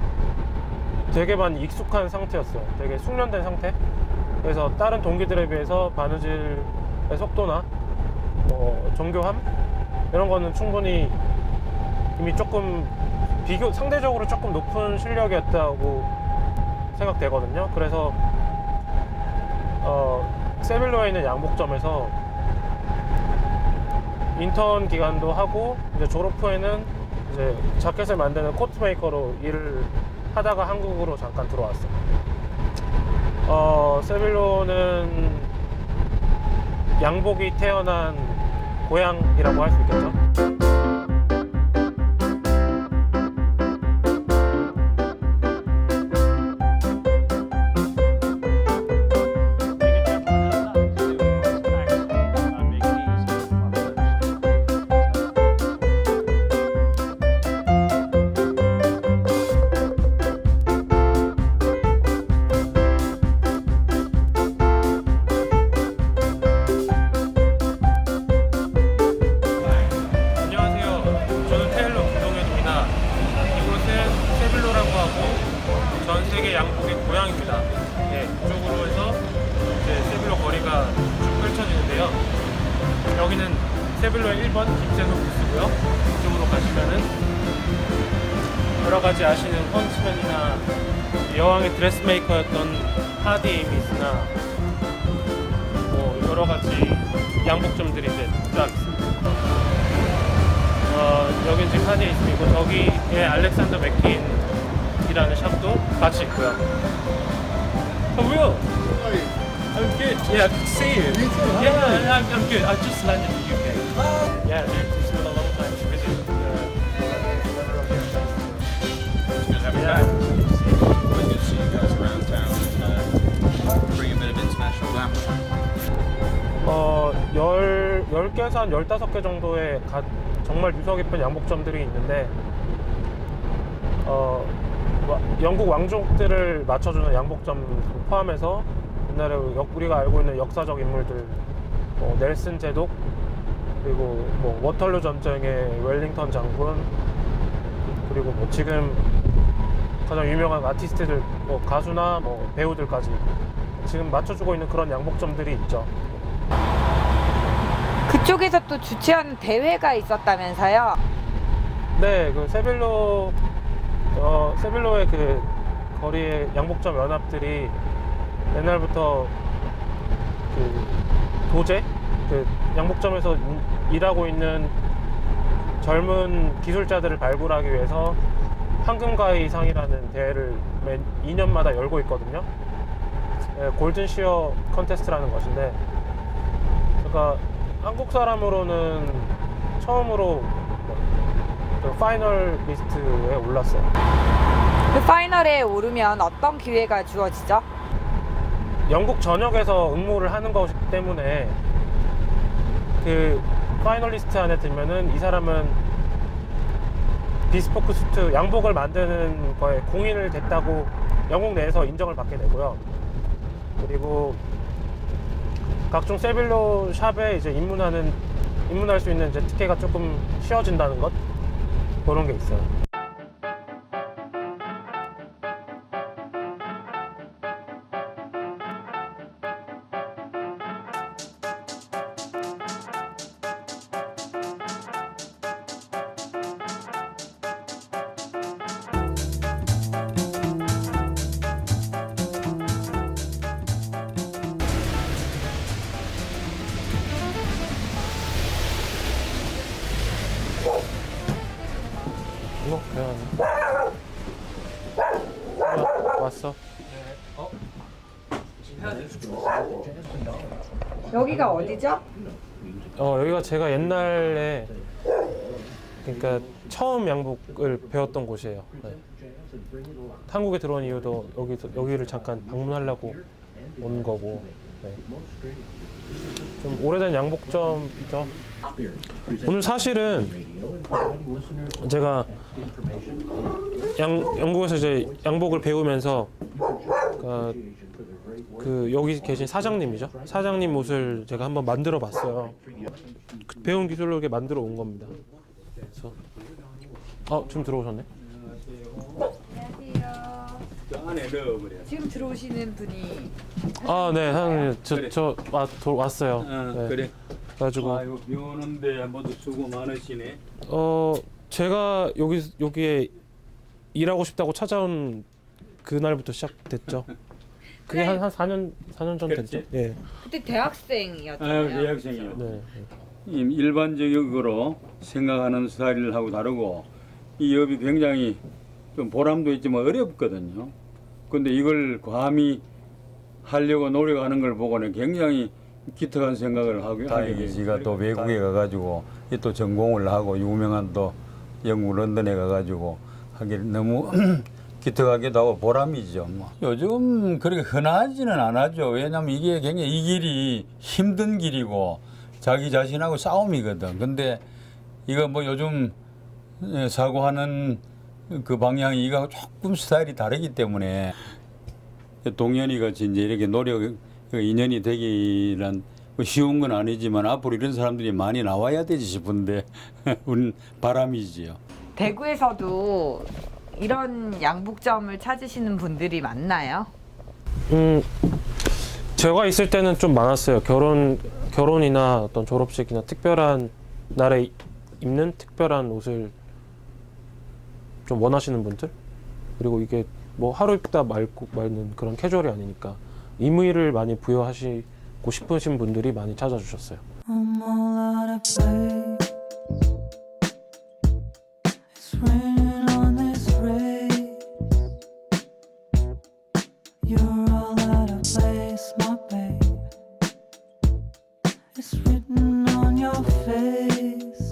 되게 많이 익숙한 상태였어요. 되게 숙련된 상태. 그래서 다른 동기들에 비해서 바느질의 속도나 뭐 정교함 이런 거는 충분히 이미 조금 상대적으로 조금 높은 실력이었다고 생각되거든요. 그래서 세빌로에 있는 양복점에서 인턴 기간도 하고 이제 졸업 후에는 이제 자켓을 만드는 코트 메이커로 일을 하다가 한국으로 잠깐 들어왔어요. 세빌로는 양복이 태어난 고향이라고 할 수 있겠죠. 전 세계 양복의 고향입니다. 예, 이쪽으로 해서 이제 세빌로 거리가 쭉 펼쳐지는데요. 여기는 세빌로의 1번 김세노 부스고요. 이쪽으로 가시면은 여러 가지 아시는 헌츠맨이나 여왕의 드레스메이커였던 하디 에이미스나 뭐 여러 가지 양복점들이 이제 쫙 있습니다. 여긴 지금 하디 에이미스이고 저기에 알렉산더 맥퀸이라는 샵도 같이 있고요. Oh, Will! I'm good. Yeah, good to see you. You too. Yeah, I'm good. I just landed in the UK. Yeah, it's been a long time to visit. Yeah. Always good to see you guys around town and bring a bit of international glamour. 10개에서 한 15개 정도의 정말 유서 깊은 양복점들이 있는데 영국 왕족들을 맞춰주는 양복점 포함해서 옛날에 우리가 알고 있는 역사적 인물들 넬슨 제독 그리고 뭐 워털루 전쟁의 웰링턴 장군 그리고 뭐 지금 가장 유명한 아티스트들, 뭐 가수나 뭐 배우들까지 지금 맞춰주고 있는 그런 양복점들이 있죠. 그쪽에서 또 주최하는 대회가 있었다면서요? 네, 그 세빌로의 그 거리의 양복점 연합들이 옛날부터 그 도제, 그 양복점에서 일하고 있는 젊은 기술자들을 발굴하기 위해서 황금가위상이라는 대회를 매 2년마다 열고 있거든요. 네, 골든 시어 컨테스트라는 것인데, 그러니까 한국 사람으로는 처음으로 그 파이널 리스트에 올랐어요. 그 파이널에 오르면 어떤 기회가 주어지죠? 영국 전역에서 응모를 하는 것이기 때문에 그 파이널리스트 안에 들면은 이 사람은 비스포크 수트, 양복을 만드는 거에 공인을 됐다고 영국 내에서 인정을 받게 되고요. 그리고 각종 세빌로 샵에 이제 입문할 수 있는 이제 특혜가 조금 쉬워진다는 것, 그런 게 있어요. 이거 그냥 왔어. 여기가 어디죠? 여기가 제가 옛날에 그러니까 처음 양복을 배웠던 곳이에요. 네. 한국에 들어온 이유도 여기를 잠깐 방문하려고 온 거고. 네. 좀 오래된 양복점이죠. 오늘 사실은 제가 영국에서 이제 양복을 배우면서 그 여기 계신 사장님이죠. 사장님 옷을 제가 한번 만들어 봤어요. 그 배운 기술로 이렇게 만들어 온 겁니다. 그래서 지금 들어오셨네. 안녕하세요. 안에 넣어버려. 지금 들어오시는 분이 네, 사장님 왔어요. 네. 그래. 그래가지고 아이고 비 오는데 모두 수고 많으시네. 제가 여기에 일하고 싶다고 찾아온 그날부터 시작됐죠. 그게 한 4년 전 됐죠. 그랬지? 예. 그때 대학생이었잖아요. 대학생이요. 네. 일반적으로 생각하는 스타일하고 다르고 이 업이 굉장히 좀 보람도 있지만 어렵거든요. 근데 이걸 감히 하려고 노력하는 걸 보고는 굉장히 기특한 생각을 하게 다행히 지가 또 외국에 가가지고 또 전공을 하고 유명한 또 영국 런던에 가가지고 하기 너무 기특하기도 하고 보람이죠. 뭐. 요즘 그렇게 흔하지는 않아죠. 왜냐면 이게 굉장히 이 길이 힘든 길이고 자기 자신하고 싸움이거든. 근데 이거 뭐 요즘 사고하는 그 방향이 이거 조금 스타일이 다르기 때문에 동현이 같이 이제 이렇게 노력 인연이 되기란 쉬운 건 아니지만 앞으로 이런 사람들이 많이 나와야 되지 싶은데 우린 바람이지요. 대구에서도 이런 양복점을 찾으시는 분들이 많나요? 제가 있을 때는 좀 많았어요. 결혼이나 어떤 졸업식이나 특별한 날에 입는 특별한 옷을 좀 원하시는 분들, 그리고 이게 뭐 하루 입다 말는 그런 캐주얼이 아니니까 의미를 많이 부여하시고 싶으신 분들이 많이 찾아주셨어요. I'm all out of place. It's raining on this race. You're all out of place, my babe. It's written on your face.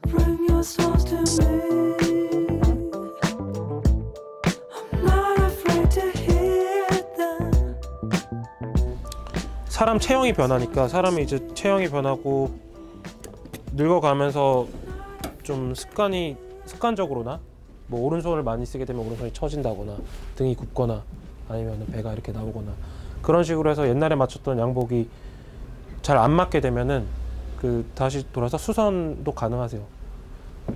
Bring your souls to me. I'm not afraid to hear them. 사람 체형이 변하니까 사람이 이제 체형이 변하고 늙어가면서 좀 습관적으로나 뭐 오른손을 많이 쓰게 되면 오른손이 처진다거나 등이 굽거나 아니면 배가 이렇게 나오거나 그런 식으로 해서 옛날에 맞췄던 양복이 잘 안 맞게 되면은 다시 돌아서 수선도 가능하세요.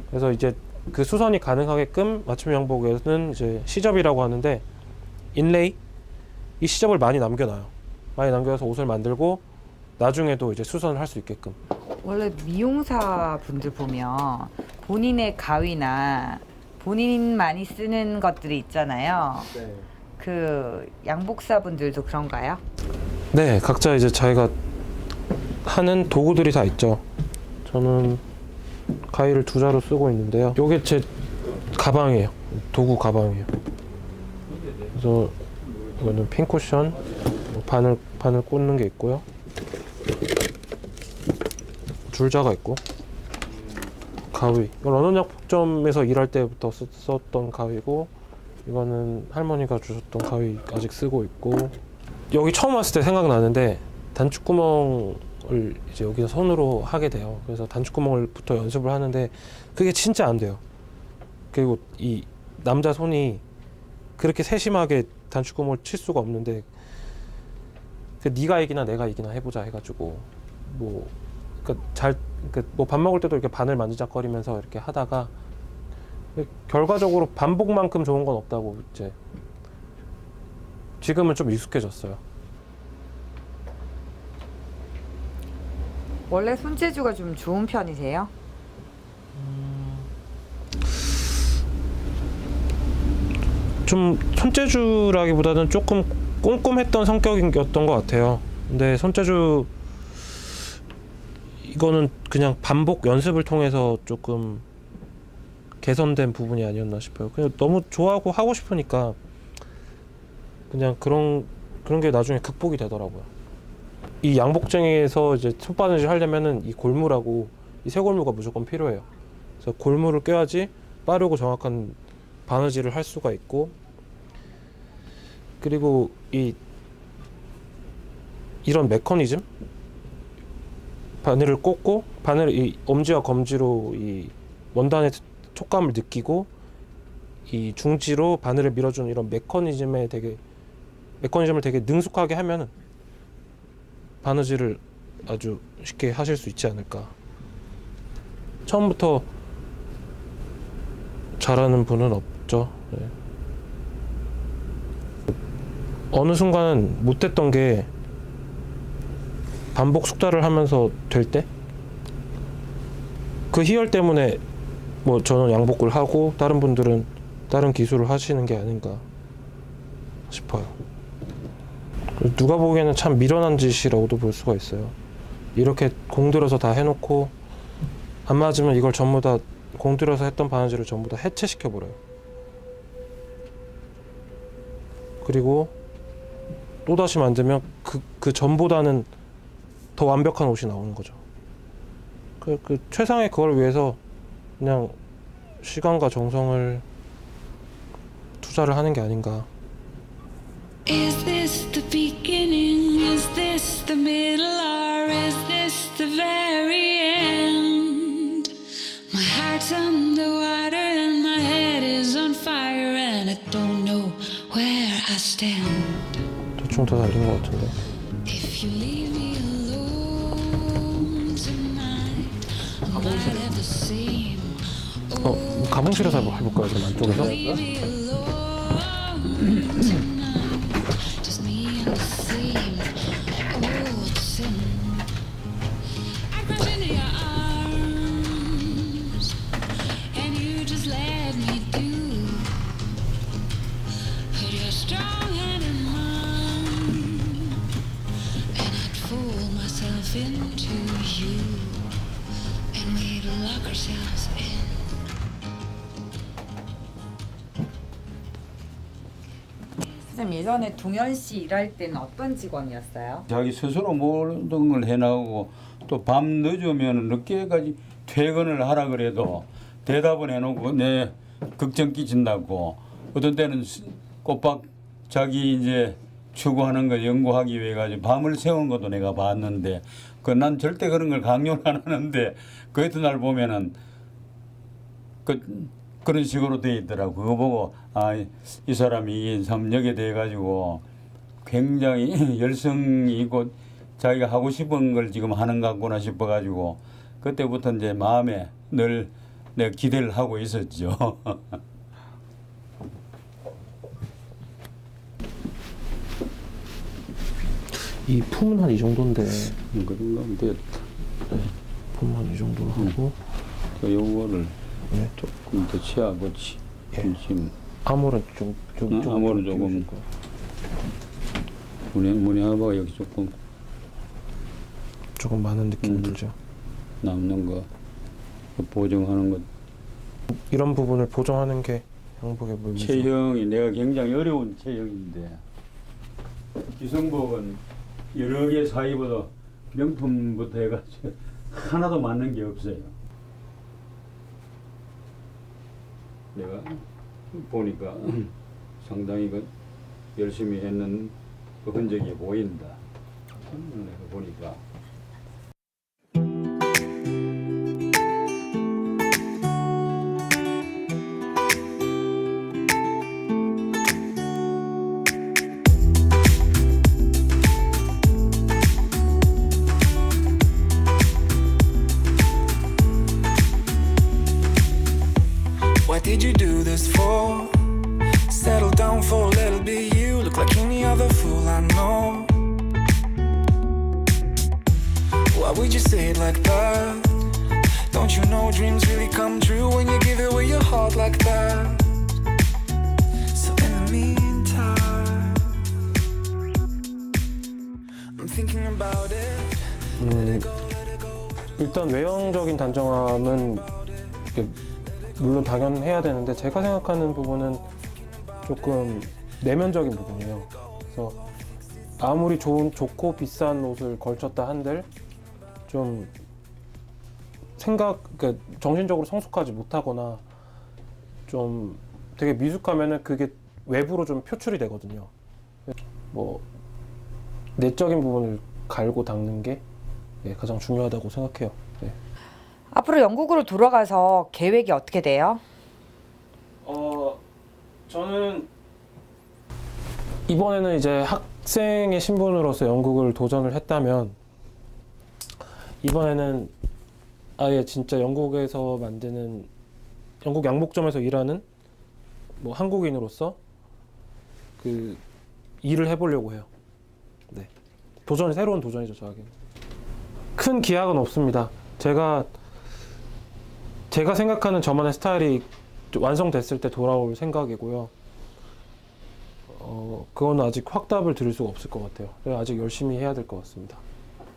그래서 이제 그 수선이 가능하게끔 맞춤 양복에는 이제 시접이라고 하는데 인레이 이 시접을 많이 남겨놔요. 많이 남겨서 옷을 만들고 나중에도 이제 수선을 할 수 있게끔. 원래 미용사 분들 보면 본인의 가위나 본인만이 쓰는 것들이 있잖아요. 그 양복사 분들도 그런가요? 네, 각자 이제 자기가 하는 도구들이 다 있죠. 저는 가위를 2자루 쓰고 있는데요. 요게 제 가방이에요. 도구 가방이에요. 그래서 이거는 핀 쿠션, 바늘 꽂는 게 있고요. 줄자가 있고, 가위. 이건 런던약품점에서 일할 때부터 썼던 가위고, 이거는 할머니가 주셨던 가위 아직 쓰고 있고. 여기 처음 왔을 때 생각나는데 단축구멍을 이제 여기서 손으로 하게 돼요. 그래서 단축구멍을부터 연습을 하는데 그게 진짜 안 돼요. 그리고 이 남자 손이 그렇게 세심하게 단축구멍을 칠 수가 없는데 네가 이기나 내가 이기나 해보자 해가지고 뭐 밥 먹을 때도 이렇게 바늘 만지작거리면서 이렇게 하다가 결과적으로 반복만큼 좋은 건 없다고 이제 지금은 좀 익숙해졌어요. 원래 손재주가 좀 좋은 편이세요? 좀 손재주라기보다는 조금 꼼꼼했던 성격이었던 것 같아요. 근데 손재주 이거는 그냥 반복 연습을 통해서 조금 개선된 부분이 아니었나 싶어요. 그냥 너무 좋아하고 하고 싶으니까 그냥 그런 게 나중에 극복이 되더라고요. 이 양복쟁이에서 이제 손바느질 하려면은 이 골무라고 이 쇠골무가 무조건 필요해요. 그래서 골무를 껴야지 빠르고 정확한 바느질을 할 수가 있고, 그리고 이런 메커니즘, 바늘을 꽂고 이 엄지와 검지로 이 원단의 촉감을 느끼고 이 중지로 바늘을 밀어주는 이런 메커니즘을 되게 능숙하게 하면은 바느질을 아주 쉽게 하실 수 있지 않을까. 처음부터 잘하는 분은 없죠. 네. 어느 순간은 못됐던 게 반복 숙달을 하면서 될 때 그 희열 때문에 뭐 저는 양복을 하고 다른 분들은 다른 기술을 하시는 게 아닌가 싶어요. 누가 보기에는 참 미련한 짓이라고도 볼 수가 있어요. 이렇게 공들여서 다 해놓고 안 맞으면 이걸 전부 다 공들여서 했던 바느질을 전부 다 해체시켜 버려요. 그리고 또다시 만들면 그 전보다는 더 완벽한 옷이 나오는 거죠. 그 최상의 그걸 위해서 그냥 시간과 정성을 투자를 하는 게 아닌가. Is this the beginning? Is this the middle? Or is this the very end? My heart's underwater and my head is on fire and I don't know where I stand. 대충 다 달린 것 같은데. If you leave me alone tonight, I'm not ever same. 가봉실에서 해볼까요? 그럼 안쪽에서? Leave me alone tonight. Just me and the same old sin. I crash into your arms and you just let me do. Put your strong hand in mine and I'd fool myself into you and we'd lock ourselves in. 선생님 예전에 동현 씨 일할 때는 어떤 직원이었어요? 자기 스스로 모든 걸 해나가고 또 밤 늦으면 늦게까지 퇴근을 하라 그래도 대답은 해놓고 내 걱정 끼친다고 어떤 때는 꼬박 자기 이제 추구하는 걸 연구하기 위해 가지고 밤을 새우는 것도 내가 봤는데 난 절대 그런 걸 강요를 안 하는데 그 어떤 날 보면은 그런 식으로 돼 있더라고. 그거 보고 이 사람이 참 여기에 대해 가지고 굉장히 열성이 있고 자기가 하고 싶은 걸 지금 하는 것 같구나 싶어 가지고 그때부터 이제 마음에 늘 내가 기대를 하고 있었죠. 이 품은 한 이 정도인데. 그런가 됐다. 네, 품은 한 이 정도로 하고. 그 요거를 네. 조금 더 치아같이 예. 중심. 암호를 좀 암호를 조금 문해하고 여기 조금 많은 느낌이 들죠. 남는 거 보정하는 것. 이런 부분을 보정하는 게 양복의 묘미죠. 체형이 내가 굉장히 어려운 체형인데 기성복은 여러 개 사이보다 명품부터 해가지고 하나도 맞는 게 없어요. 내가 보니까 상당히 열심히 했는 그 흔적이 보인다. 내가 보니까. What did you do this for? Settle down for a little bit. You look like any other fool I know. Why would you say it like that? Don't you know dreams really come true when you give away your heart like that? So in the meantime, I'm thinking about it. 일단 외형적인 단정함은 물론 당연해야 되는데 제가 생각하는 부분은 조금 내면적인 부분이에요. 그래서 아무리 좋고 비싼 옷을 걸쳤다 한들 좀 그러니까 정신적으로 성숙하지 못하거나 좀 되게 미숙하면은 그게 외부로 좀 표출이 되거든요. 뭐 내적인 부분을 갈고 닦는 게 가장 중요하다고 생각해요. 네. 앞으로 영국으로 돌아가서 계획이 어떻게 돼요? 저는 이번에는 이제 학생의 신분으로서 영국을 도전을 했다면 이번에는 아예 진짜 영국에서 만드는 영국 양복점에서 일하는 뭐 한국인으로서 그 일을 해보려고 해요. 네, 새로운 도전이죠 저에게는. 큰 기약은 없습니다. 제가 생각하는 저만의 스타일이 완성됐을 때 돌아올 생각이고요. 그건 아직 확답을 드릴 수가 없을 것 같아요. 아직 열심히 해야 될 것 같습니다.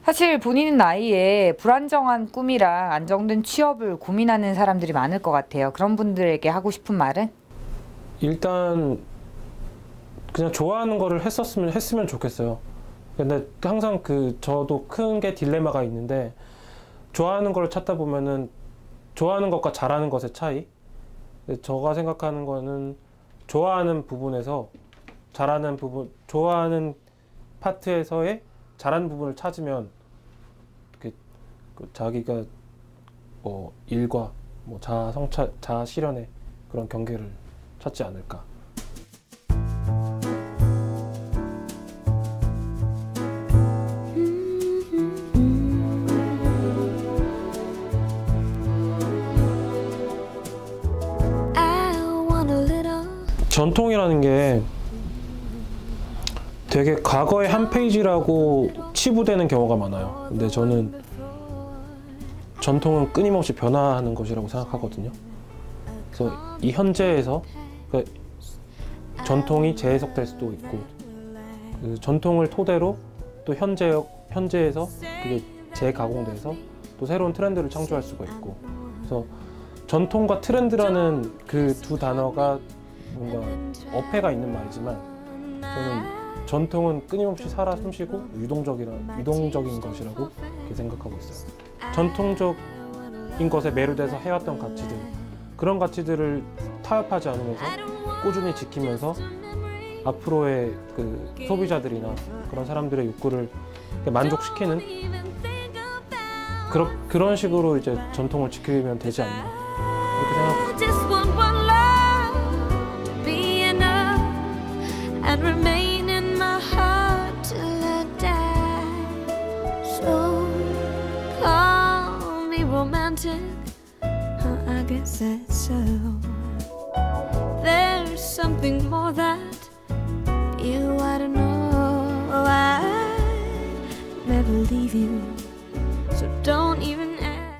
사실 본인 나이에 불안정한 꿈이랑 안정된 취업을 고민하는 사람들이 많을 것 같아요. 그런 분들에게 하고 싶은 말은? 일단 그냥 좋아하는 거를 했으면 좋겠어요. 근데 항상 저도 큰 게 딜레마가 있는데 좋아하는 걸 찾다 보면은 좋아하는 것과 잘하는 것의 차이. 제가 생각하는 거는 좋아하는 부분에서 잘하는 부분, 좋아하는 파트에서의 잘하는 부분을 찾으면 자기가 뭐 일과 뭐 자아 성찰, 자아 실현의 그런 경계를 찾지 않을까. 전통이라는 게 되게 과거의 한 페이지라고 치부되는 경우가 많아요. 근데 저는 전통은 끊임없이 변화하는 것이라고 생각하거든요. 그래서 이 현재에서 그러니까 전통이 재해석될 수도 있고 그 전통을 토대로 또 현재에서 그게 재가공돼서 또 새로운 트렌드를 창조할 수가 있고 그래서 전통과 트렌드라는 그 두 단어가 뭔가 어폐가 있는 말이지만 저는 전통은 끊임없이 살아 숨쉬고 유동적인 것이라고 그렇게 생각하고 있어요. 전통적인 것에 매료돼서 해왔던 가치들 그런 가치들을 타협하지 않으면서 꾸준히 지키면서 앞으로의 그 소비자들이나 그런 사람들의 욕구를 만족시키는 그런 식으로 이제 전통을 지키면 되지 않나 그렇게 생각합니다. And remain in my heart till I die. So call me romantic. I guess that's so. There's something more that you ought to know. I'd never leave you